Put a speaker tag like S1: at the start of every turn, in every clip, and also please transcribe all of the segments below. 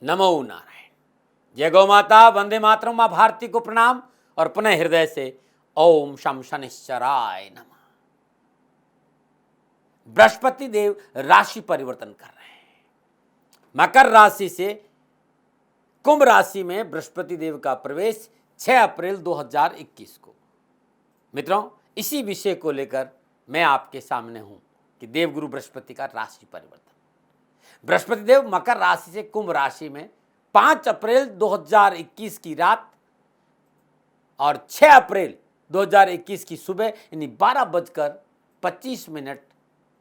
S1: नमो नारायण। जय गौ माता, वंदे मातरम, मां भारती को प्रणाम और पुनः हृदय से ओम शम शनिश्चराय नमः। बृहस्पति देव राशि परिवर्तन कर रहे हैं। मकर राशि से कुंभ राशि में बृहस्पति देव का प्रवेश 6 अप्रैल 2021 को। मित्रों, इसी विषय को लेकर मैं आपके सामने हूं कि देवगुरु बृहस्पति का राशि परिवर्तन। बृहस्पति देव मकर राशि से कुंभ राशि में 5 अप्रैल 2021 की रात और 6 अप्रैल 2021 की सुबह यानी 12:25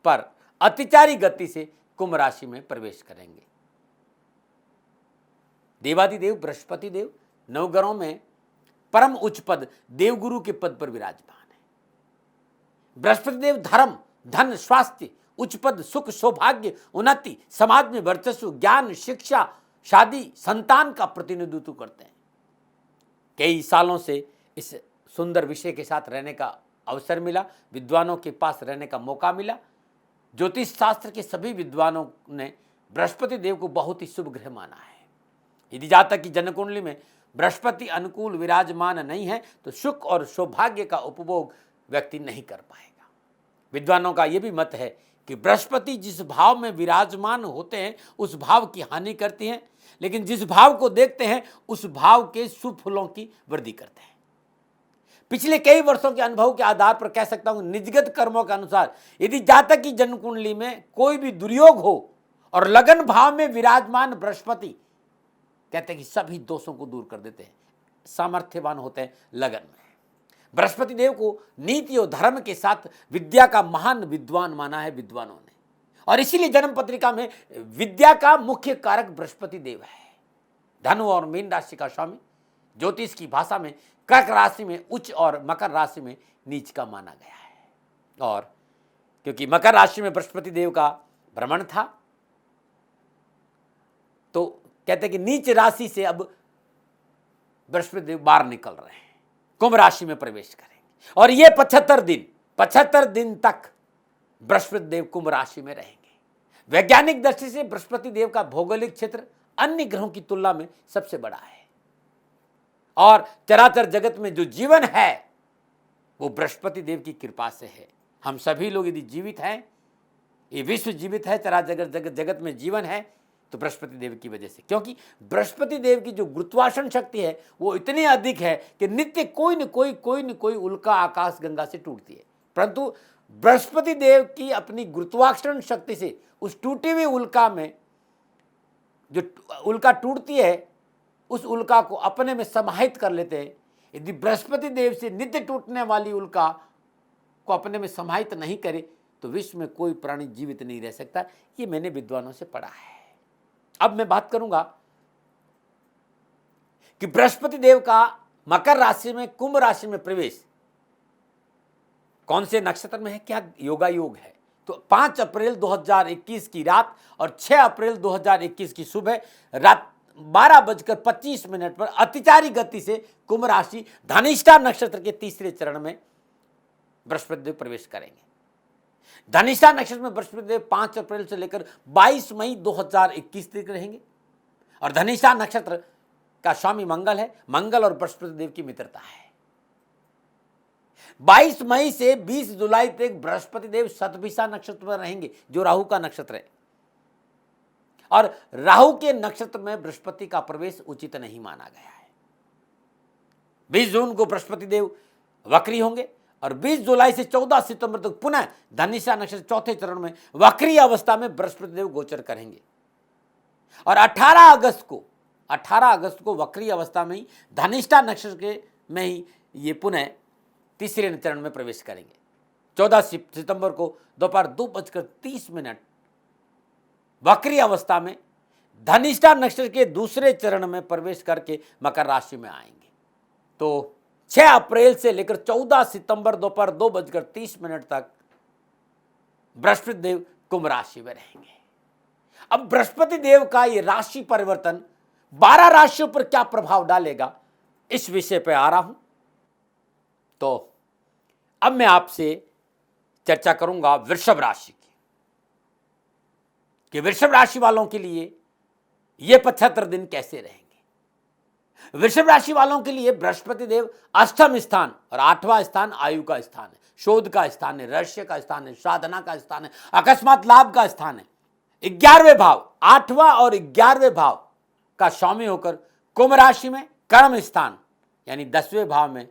S1: पर अतिचारी गति से कुंभ राशि में प्रवेश करेंगे। देवादिदेव बृहस्पति देव नवग्रहों में परम उच्च पद देवगुरु के पद पर विराजमान है। बृहस्पति देव धर्म, धन, स्वास्थ्य, उच्च पद, सुख, सौभाग्य, उन्नति, समाज में वर्चस्व, ज्ञान, शिक्षा, शादी, संतान का प्रतिनिधित्व करते हैं। कई सालों से इस सुंदर विषय के साथ रहने का अवसर मिला, विद्वानों के पास रहने का मौका मिला। ज्योतिष शास्त्र के सभी विद्वानों ने बृहस्पति देव को बहुत ही शुभ ग्रह माना है। यदि जातक की जन्म कुंडली में बृहस्पति अनुकूल विराजमान नहीं है तो सुख और सौभाग्य का उपभोग व्यक्ति नहीं कर पाएगा। विद्वानों का यह भी मत है कि बृहस्पति जिस भाव में विराजमान होते हैं उस भाव की हानि करती हैं, लेकिन जिस भाव को देखते हैं उस भाव के शुभ फलों की वृद्धि करते हैं। पिछले कई वर्षों के अनुभव के आधार पर कह सकता हूं, निजगत कर्मों के अनुसार यदि जातक की जन्म कुंडली में कोई भी दुर्योग हो और लगन भाव में विराजमान बृहस्पति कहते हैं कि सभी दोषों को दूर कर देते हैं, सामर्थ्यवान होते हैं लगन में। बृहस्पति देव को नीति और धर्म के साथ विद्या का महान विद्वान माना है विद्वानों ने, और इसीलिए जन्म पत्रिका में विद्या का मुख्य कारक बृहस्पति देव है। धनु और मीन राशि का स्वामी ज्योतिष की भाषा में कर्क राशि में उच्च और मकर राशि में नीच का माना गया है। और क्योंकि मकर राशि में बृहस्पति देव का भ्रमण था तो कहते हैं कि नीच राशि से अब बृहस्पति देव बाहर निकल रहे हैं, कुंभ राशि में प्रवेश करेंगे और ये 75 दिन तक बृहस्पति देव कुंभ राशि में रहेंगे। वैज्ञानिक दृष्टि से बृहस्पति देव का भौगोलिक क्षेत्र अन्य ग्रहों की तुलना में सबसे बड़ा है और चराचर जगत में जो जीवन है वो बृहस्पति देव की कृपा से है। हम सभी लोग यदि जीवित हैं, ये विश्व जीवित है, चराचर जगत में जीवन है तो बृहस्पति देव की वजह से, क्योंकि बृहस्पति देव की जो गुरुत्वाकर्षण शक्ति है वो इतनी अधिक है कि नित्य कोई न कोई उल्का आकाश गंगा से टूटती है, परंतु बृहस्पति देव की अपनी गुरुत्वाकर्षण शक्ति से उस टूटी हुई उल्का में जो उल्का टूटती है उस उल्का को अपने में समाहित कर लेते हैं। यदि बृहस्पति देव से नित्य टूटने वाली उल्का को अपने में समाहित नहीं करे तो विश्व में कोई प्राणी जीवित नहीं रह सकता। ये मैंने विद्वानों से पढ़ा है। अब मैं बात करूंगा कि बृहस्पति देव का मकर राशि में कुंभ राशि में प्रवेश कौन से नक्षत्र में है, क्या योगा योग है। तो 5 अप्रैल 2021 की रात और 6 अप्रैल 2021 की सुबह रात 12:25 पर अतिचारी गति से कुंभ राशि धनिष्ठा नक्षत्र के तीसरे चरण में बृहस्पति देव प्रवेश करेंगे। धनिष्ठा नक्षत्र में बृहस्पति देव 5 अप्रैल से लेकर 22 मई 2021 तक रहेंगे और धनिष्ठा नक्षत्र का स्वामी मंगल है। मंगल और बृहस्पति देव की मित्रता है। 22 मई से 20 जुलाई तक बृहस्पति देव शतभिषा नक्षत्र में रहेंगे जो राहु का नक्षत्र है, और राहु के नक्षत्र में बृहस्पति का प्रवेश उचित नहीं माना गया है। 20 जून को बृहस्पति देव वक्री होंगे और 20 जुलाई से 14 सितंबर तक पुनः धनिष्ठा नक्षत्र चौथे चरण में वक्री अवस्था में बृहस्पति देव गोचर करेंगे और 18 अगस्त को वक्री अवस्था में ही धनिष्ठा नक्षत्र के में ही ये पुनः तीसरे चरण में प्रवेश करेंगे। 14 सितंबर को दोपहर 2:30 वक्री अवस्था में धनिष्ठा नक्षत्र के दूसरे चरण में प्रवेश करके मकर राशि में आएंगे। तो 6 अप्रैल से लेकर 14 सितंबर दोपहर 2:30 तक बृहस्पति देव कुंभ राशि में रहेंगे। अब बृहस्पति देव का ये राशि परिवर्तन 12 राशियों पर क्या प्रभाव डालेगा, इस विषय पर आ रहा हूं। तो अब मैं आपसे चर्चा करूंगा वृषभ राशि की, कि वृषभ राशि वालों के लिए ये 75 दिन कैसे रहेंगे। वृषभ राशि वालों के लिए बृहस्पति देव अष्टम स्थान और 8वां स्थान आयु का स्थान है, शोध का स्थान है, रहस्य का स्थान है, साधना का स्थान है, अकस्मात लाभ का स्थान है। 11वें भाव, 8वां और 11वें भाव का स्वामी होकर कुंभ राशि में कर्म स्थान यानी 10वें भाव में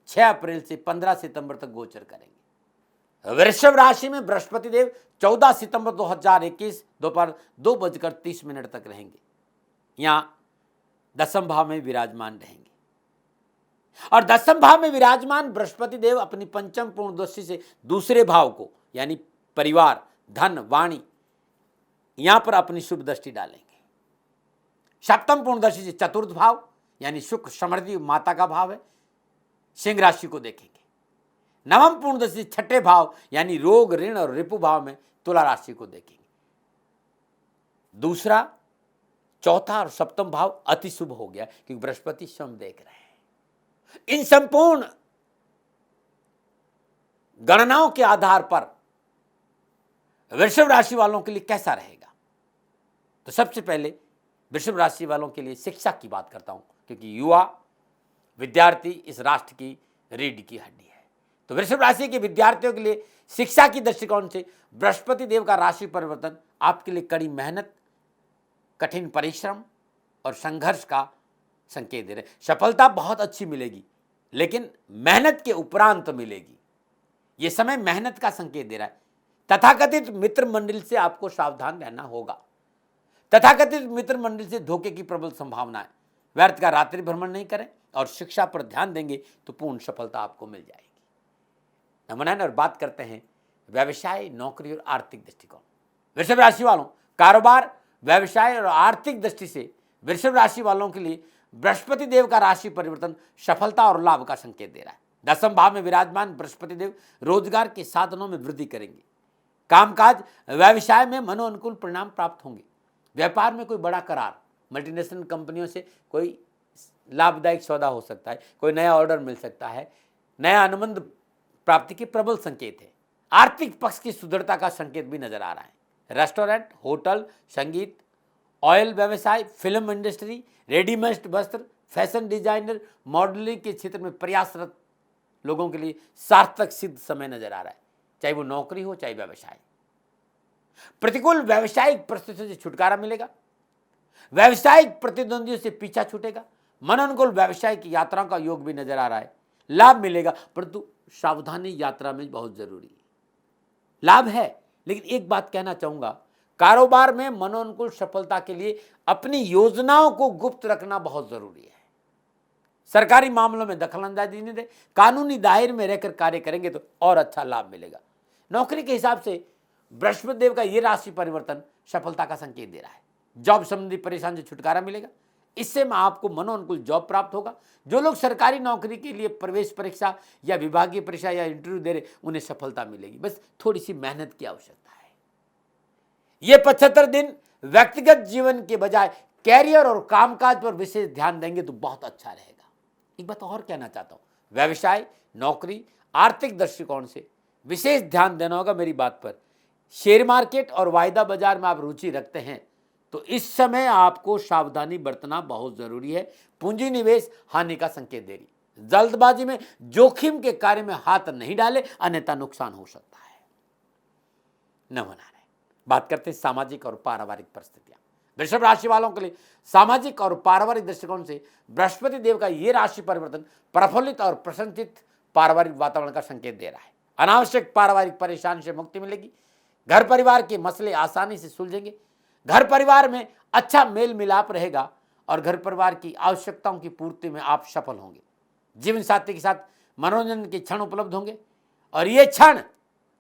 S1: 6 अप्रैल से 15 सितंबर तक गोचर करेंगे। वृषभ राशि में बृहस्पति देव 14 सितंबर 2021 दोपहर 2:30 तक रहेंगे, यहां 10वें भाव में विराजमान रहेंगे। और 10वें भाव में विराजमान बृहस्पति देव अपनी पंचम पूर्ण दृष्टि से दूसरे भाव को यानी परिवार, धन, वाणी, यहां पर अपनी शुभ दृष्टि डालेंगे। सप्तम पूर्ण दृष्टि से चतुर्थ भाव यानी सुख, समृद्धि, माता का भाव है, सिंह राशि को देखेंगे। नवम पूर्ण दृष्टि से छठे भाव यानी रोग, ऋण और रिपु भाव में तुला राशि को देखेंगे। दूसरा, चौथा और सप्तम भाव अति शुभ हो गया क्योंकि बृहस्पति स्वयं देख रहे हैं। इन संपूर्ण गणनाओं के आधार पर वृषभ राशि वालों के लिए कैसा रहेगा, तो सबसे पहले वृषभ राशि वालों के लिए शिक्षा की बात करता हूं क्योंकि युवा विद्यार्थी इस राष्ट्र की रीढ़ की हड्डी है। तो वृषभ राशि के विद्यार्थियों के लिए शिक्षा की दृष्टिकोण से बृहस्पति देव का राशि परिवर्तन आपके लिए कड़ी मेहनत, कठिन परिश्रम और संघर्ष का संकेत दे रहे। सफलता बहुत अच्छी मिलेगी लेकिन मेहनत के उपरांत मिलेगी। यह समय मेहनत का संकेत दे रहा है। तथाकथित मित्र मंडल से आपको सावधान रहना होगा। तथाकथित मित्र मंडल से धोखे की प्रबल संभावना है। व्यर्थ का रात्रि भ्रमण नहीं करें और शिक्षा पर ध्यान देंगे तो पूर्ण सफलता आपको मिल जाएगी। नंबर 9 और बात करते हैं व्यवसाय, नौकरी और आर्थिक दृष्टिकोण। वृषभ राशि वालों, कारोबार, व्यवसाय और आर्थिक दृष्टि से वृषभ राशि वालों के लिए बृहस्पति देव का राशि परिवर्तन सफलता और लाभ का संकेत दे रहा है। 10वें भाव में विराजमान बृहस्पति देव रोजगार के साधनों में वृद्धि करेंगे। कामकाज, व्यवसाय में मनोअनुकूल परिणाम प्राप्त होंगे। व्यापार में कोई बड़ा करार, मल्टीनेशनल कंपनियों से कोई लाभदायक सौदा हो सकता है, कोई नया ऑर्डर मिल सकता है, नया अनुबंध प्राप्ति के प्रबल संकेत है। आर्थिक पक्ष की सुदृढ़ता का संकेत भी नजर आ रहा है। रेस्टोरेंट, होटल, संगीत, ऑयल व्यवसाय, फिल्म इंडस्ट्री, रेडीमेड वस्त्र, फैशन डिजाइनर, मॉडलिंग के क्षेत्र में प्रयासरत लोगों के लिए सार्थक सिद्ध समय नजर आ रहा है, चाहे वो नौकरी हो चाहे व्यवसाय। प्रतिकूल व्यावसायिक परिस्थितियों से छुटकारा मिलेगा। व्यावसायिक प्रतिद्वंदियों से पीछा छूटेगा। मनोनुकूल व्यावसायिक यात्राओं का योग भी नजर आ रहा है। लाभ मिलेगा परंतु सावधानी यात्रा में बहुत जरूरी है। लाभ है लेकिन एक बात कहना चाहूंगा, कारोबार में मनोनुकूल सफलता के लिए अपनी योजनाओं को गुप्त रखना बहुत जरूरी है। सरकारी मामलों में दखलंदाजी नहीं दे, कानूनी दायरे में रहकर कार्य करेंगे तो और अच्छा लाभ मिलेगा। नौकरी के हिसाब से बृहस्पति देव का यह राशि परिवर्तन सफलता का संकेत दे रहा है। जॉब संबंधी परेशानी से छुटकारा मिलेगा। इससे में आपको मनोअनुकूल जॉब प्राप्त होगा। जो लोग सरकारी नौकरी के लिए प्रवेश परीक्षा या विभागीय परीक्षा या इंटरव्यू दे रहे, उन्हें सफलता मिलेगी, बस थोड़ी सी मेहनत की आवश्यकता है। ये 75 दिन व्यक्तिगत जीवन के बजाय कैरियर और कामकाज पर विशेष ध्यान देंगे तो बहुत अच्छा रहेगा। एक बात और कहना चाहता हूं, व्यवसाय, नौकरी, आर्थिक दृष्टिकोण से विशेष ध्यान देना होगा मेरी बात पर। शेयर मार्केट और वायदा बाजार में आप रुचि रखते हैं तो इस समय आपको सावधानी बरतना बहुत जरूरी है। पूंजी निवेश हानि का संकेत दे रही। जल्दबाजी में जोखिम के कार्य में हाथ नहीं डाले, अन्यथा नुकसान हो सकता है। न बनाने बात करते हैं सामाजिक और पारिवारिक परिस्थितियां। वृषभ राशि वालों के लिए सामाजिक और पारिवारिक दृष्टिकोण से बृहस्पति देव का यह राशि परिवर्तन प्रफुल्लित और प्रसन्नचित्त पारिवारिक वातावरण का संकेत दे रहा है। अनावश्यक पारिवारिक परेशानी से मुक्ति मिलेगी। घर परिवार के मसले आसानी से सुलझेंगे। घर परिवार में अच्छा मेल मिलाप रहेगा और घर परिवार की आवश्यकताओं की पूर्ति में आप सफल होंगे। जीवन साथी के साथ मनोरंजन के क्षण उपलब्ध होंगे और ये क्षण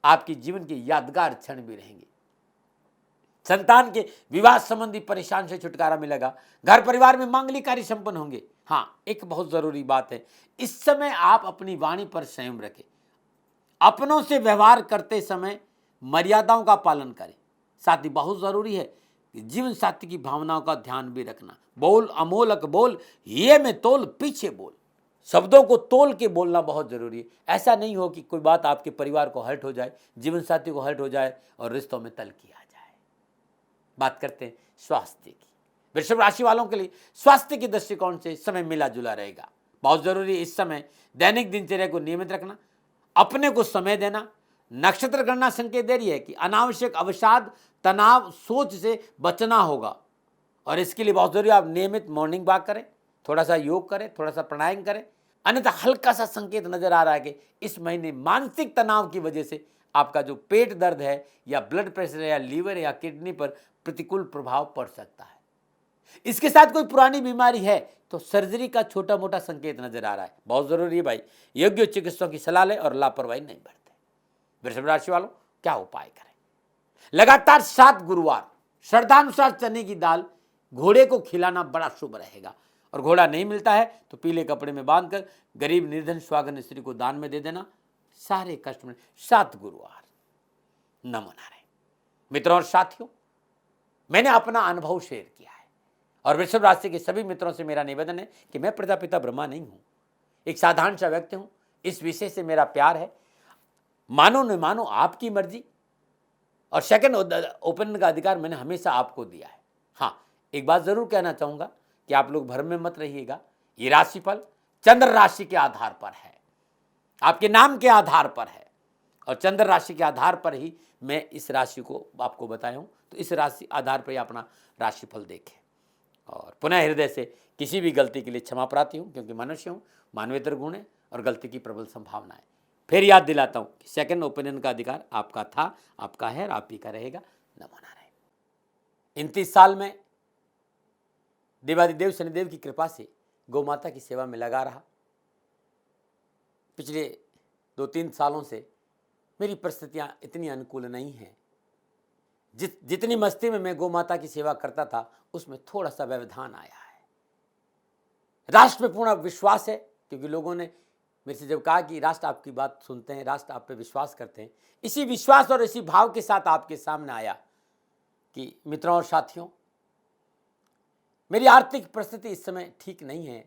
S1: आपके जीवन के यादगार क्षण भी रहेंगे। संतान के विवाह संबंधी परेशान से छुटकारा मिलेगा। घर परिवार में मांगलिक कार्य संपन्न होंगे। हाँ, एक बहुत जरूरी बात है, इस समय आप अपनी वाणी पर संयम रखें। अपनों से व्यवहार करते समय मर्यादाओं का पालन करें। साथ ही बहुत जरूरी है कि जीवन साथी की भावनाओं का ध्यान भी रखना। बोल अमोलक बोल, ये में तोल पीछे बोल। शब्दों को तोल के बोलना बहुत जरूरी है। ऐसा नहीं हो कि कोई बात आपके परिवार को हर्ट हो जाए, जीवन साथी को हर्ट हो जाए और रिश्तों में तलखी आ जाए। बात करते हैं स्वास्थ्य की। वृषभ राशि वालों के लिए स्वास्थ्य के दृष्टिकोण से समय मिला जुला रहेगा। बहुत जरूरी इस समय दैनिक दिनचर्या को नियमित रखना, अपने को समय देना। नक्षत्र गणना संकेत दे रही है कि अनावश्यक अवसाद, तनाव, सोच से बचना होगा और इसके लिए बहुत जरूरी आप नियमित मॉर्निंग वॉक करें, थोड़ा सा योग करें, थोड़ा सा प्राणायाम करें। अन्यथा हल्का सा संकेत नजर आ रहा है कि इस महीने मानसिक तनाव की वजह से आपका जो पेट दर्द है या ब्लड प्रेशर है या लीवर या किडनी पर प्रतिकूल प्रभाव पड़ सकता है। इसके साथ कोई पुरानी बीमारी है तो सर्जरी का छोटा मोटा संकेत नजर आ रहा है। बहुत जरूरी है भाई, योग्य चिकित्सकों की सलाह लें और लापरवाही नहीं बरतें। वृषभ राशि वालों क्या उपाय करें? लगातार 7 गुरुवार श्रद्धानुसार चने की दाल घोड़े को खिलाना बड़ा शुभ रहेगा और घोड़ा नहीं मिलता है तो पीले कपड़े में बांधकर गरीब निर्धन स्वागन स्त्री को दान में दे देना। सारे कष्ट में 7 गुरुवार नमो नारायण। मित्रों और साथियों, मैंने अपना अनुभव शेयर किया है और वृषभ राशि के सभी मित्रों से मेरा निवेदन है कि मैं प्रजापिता ब्रह्मा नहीं हूं, एक साधारण सा व्यक्ति हूं। इस विषय से मेरा प्यार है, मानो न मानो आपकी मर्जी। और सेकंड ओपिनियन का अधिकार मैंने हमेशा आपको दिया है। हाँ, एक बात जरूर कहना चाहूंगा कि आप लोग भ्रम में मत रहिएगा। ये राशिफल चंद्र राशि के आधार पर है, आपके नाम के आधार पर है और चंद्र राशि के आधार पर ही मैं इस राशि को आपको बताया हूं। तो इस राशि आधार पर ही अपना राशिफल देखें और पुनः हृदय से किसी भी गलती के लिए क्षमा प्रार्थी हूं, क्योंकि मनुष्य हूं, मानवेतर गुण है और गलती की प्रबल संभावना है। फिर याद दिलाता हूं कि सेकंड ओपिनियन का अधिकार आपका था, आपका है और आप ही का रहेगा। नमो नारायण। 29 साल में देवादिदेव शनिदेव की कृपा से गौ माता की सेवा में लगा रहा। पिछले 2-3 सालों से मेरी परिस्थितियां इतनी अनुकूल नहीं हैं। जितनी मस्ती में मैं गौ माता की सेवा करता था उसमें थोड़ा सा व्यवधान आया है। राष्ट्र पे पूर्ण विश्वास है, क्योंकि लोगों ने मेरे से जब कहा कि राष्ट्र आपकी बात सुनते हैं, राष्ट्र आप पे विश्वास करते हैं, इसी विश्वास और इसी भाव के साथ आपके सामने आया कि मित्रों और साथियों, मेरी आर्थिक परिस्थिति इस समय ठीक नहीं है,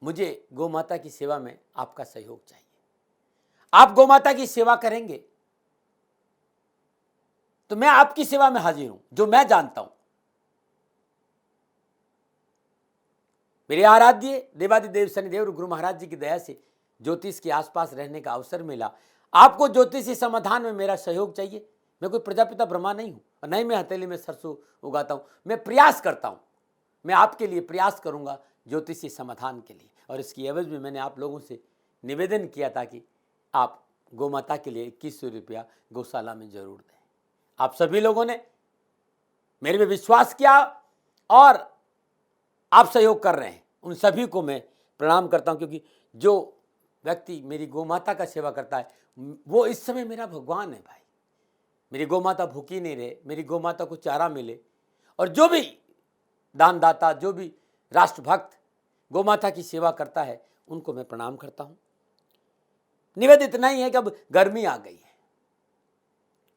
S1: मुझे गौ माता की सेवा में आपका सहयोग चाहिए। आप गौ माता की सेवा करेंगे तो मैं आपकी सेवा में हाजिर हूं, जो मैं जानता हूं। मेरे आराध्य देवादिदेव शनिदेव और गुरु महाराज जी की दया से ज्योतिष के आसपास रहने का अवसर मिला। आपको ज्योतिषी समाधान में मेरा सहयोग चाहिए। मैं कोई प्रजापिता ब्रह्मा नहीं हूं और नहीं मैं हथेली में सरसों उगाता हूं। मैं प्रयास करता हूं, मैं आपके लिए प्रयास करूंगा ज्योतिषी समाधान के लिए। और इसकी एवज में मैंने आप लोगों से निवेदन किया था कि आप गौ माता के लिए 2100 रुपया गौशाला में जरूर दें। आप सभी लोगों ने मेरे पे विश्वास किया और आप सहयोग कर रहे हैं, उन सभी को मैं प्रणाम करता हूं, क्योंकि जो व्यक्ति मेरी गौ माता का सेवा करता है वो इस समय मेरा भगवान है भाई। मेरी गौ माता भूखी नहीं रहे, मेरी गौ माता को चारा मिले। और जो भी दानदाता, जो भी राष्ट्रभक्त गौ माता की सेवा करता है उनको मैं प्रणाम करता हूं। निवेदन इतना ही है कि अब गर्मी आ गई है,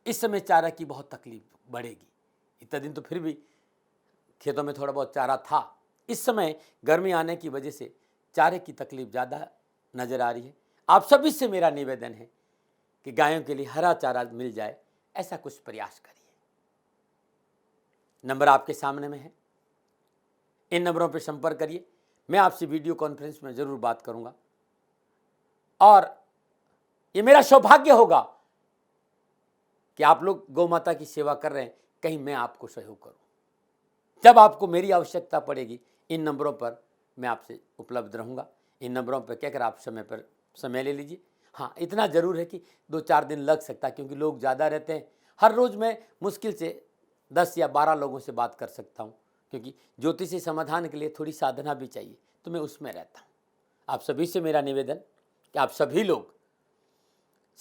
S1: इस समय चारा की बहुत तकलीफ बढ़ेगी। इतना दिन तो फिर भी खेतों में थोड़ा बहुत चारा था, इस समय गर्मी आने की वजह से चारे की तकलीफ ज़्यादा नज़र आ रही है। आप सभी से मेरा निवेदन है कि गायों के लिए हरा चारा मिल जाए, ऐसा कुछ प्रयास करिए। नंबर आपके सामने में है, इन नंबरों पर संपर्क करिए। मैं आपसे वीडियो कॉन्फ्रेंस में ज़रूर बात करूंगा और ये मेरा सौभाग्य होगा कि आप लोग गौ माता की सेवा कर रहे हैं, कहीं मैं आपको सहयोग करूं। जब आपको मेरी आवश्यकता पड़ेगी इन नंबरों पर मैं आपसे उपलब्ध रहूंगा। इन नंबरों पर कहकर आप समय ले लीजिए। हाँ, इतना ज़रूर है कि 2-4 दिन लग सकता है, क्योंकि लोग ज़्यादा रहते हैं। हर रोज़ मैं मुश्किल से 10 या 12 लोगों से बात कर सकता हूँ, क्योंकि ज्योतिषी समाधान के लिए थोड़ी साधना भी चाहिए, तो मैं उसमें रहता हूँ। आप सभी से मेरा निवेदन कि आप सभी लोग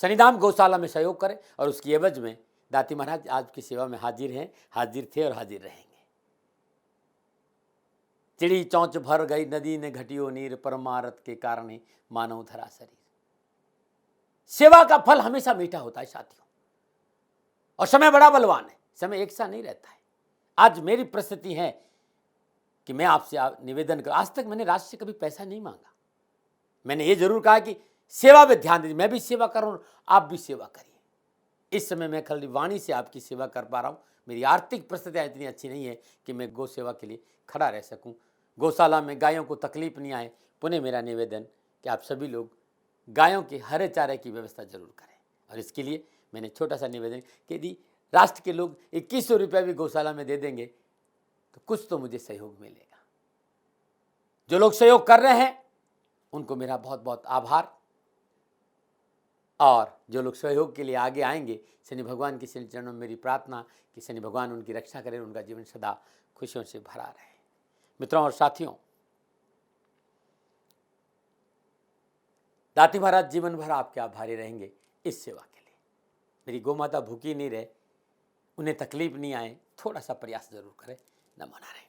S1: शनिधाम गौशाला में सहयोग करें और उसकी एवज में दाती महाराज आज की सेवा में हाजिर हैं, हाजिर थे और हाजिर रहेंगे। चिड़ी चौंच भर गई नदी ने घटियो नीर, परमारथ के कारण ही मानव धरा शरीर। सेवा का फल हमेशा मीठा होता है साथियों, और समय बड़ा बलवान है, समय एक सा नहीं रहता है। आज मेरी परिस्थिति है कि मैं आपसे निवेदन कर, आज तक मैंने राष्ट्र से कभी पैसा नहीं मांगा। मैंने ये जरूर कहा कि सेवा पे ध्यान दीजिए, मैं भी सेवा कर रहा हूं, आप भी सेवा करिए। इस समय मैं खाली वाणी से आपकी सेवा कर पा रहा हूं, मेरी आर्थिक परिस्थितियाँ इतनी अच्छी नहीं है कि मैं गौ सेवा के लिए खड़ा रह सकूं। गौशाला में गायों को तकलीफ नहीं आए। पुनः मेरा निवेदन कि आप सभी लोग गायों के हरे चारे की व्यवस्था जरूर करें। और इसके लिए मैंने छोटा सा निवेदन कि यदि राष्ट्र के लोग 2100 रुपया भी गौशाला में दे देंगे तो कुछ तो मुझे सहयोग मिलेगा। जो लोग सहयोग कर रहे हैं उनको मेरा बहुत बहुत आभार। और जो लोग सहयोग के लिए आगे आएंगे, शनि भगवान के श्री चरणों में मेरी प्रार्थना कि शनि भगवान उनकी रक्षा करें, उनका जीवन सदा खुशियों से भरा रहे। मित्रों और साथियों, दाती महाराज जीवन भर आपके आभारी रहेंगे इस सेवा के लिए। मेरी गौ माता भूखी नहीं रहे, उन्हें तकलीफ नहीं आए, थोड़ा सा प्रयास जरूर करें। नमो नारायण।